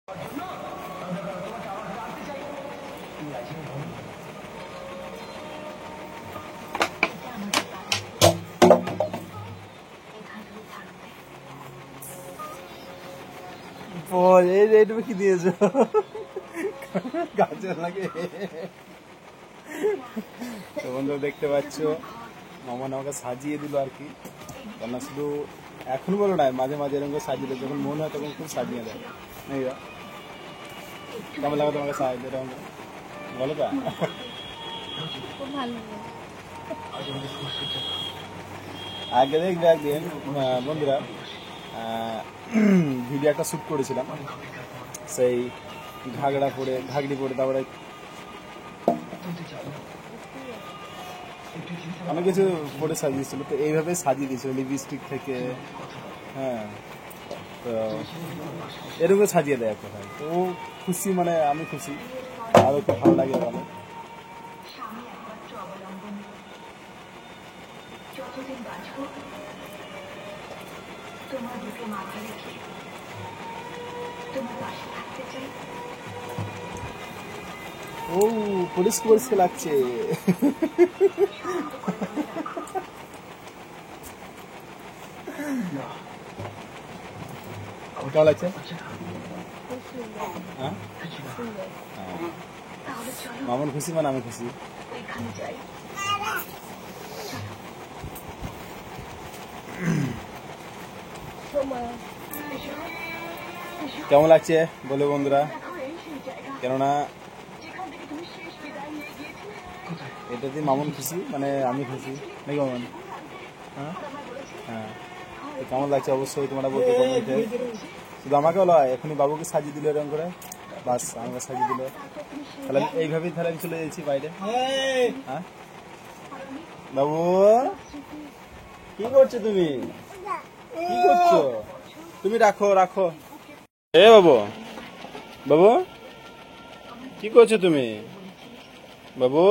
কি দিয়েছো গাছের লাগে। তো বন্ধুরা দেখতে পাচ্ছ মামন আমাকে সাজিয়ে দিল আর কি, কেননা শুধু এখন বলো না, মাঝে মাঝে এরকম করে সাজিয়ে দেয়, যখন মন হয় তখন খুব সাজিয়ে দেয়। কেমন লাগে তোমাকে সাজিয়ে দেয় এরকম বলো? তা আগে দেখবে একদিন বন্ধুরা ভিডিও একটা শ্যুট করেছিলাম, সেই ঘাগড়ি পরে তারপরে অনেক কিছু পরে সাজিয়েছিল। তো এইভাবে সাজিয়ে দিয়েছিল লিপস্টিক থেকে, হ্যাঁ। তো এরকম সাজিয়ে দেয় এক কথায়। তো ও খুশি, মানে আমি খুশি, আরও খুব ভালো লাগে। ভালো ও পরিষ্কার লাগছে। কেমন লাগছে? মামন খুশি মানে আমি খুশি। কেমন লাগছে বলো বন্ধুরা? কেননা এটাতে মামন খুশি মানে আমি খুশি, নাকি মামন? হ্যাঁ হ্যাঁ। তো কেমন লাগছে অবশ্যই তোমরা বলতে কমেন্টে। শুধু আমাকে বলো, এখনই বাবুকে সাজিয়ে দিল এরকম করে, বাস আমাকে সাজিয়ে দিল। তাহলে এইভাবেই তাহলে আমি চলে যাচ্ছি বাইরে। হ্যাঁ বাবু, কি করছো তুমি? কি করছো তুমি? রাখো রাখো। এ বাবু, বাবু কি করছো তুমি? বাবু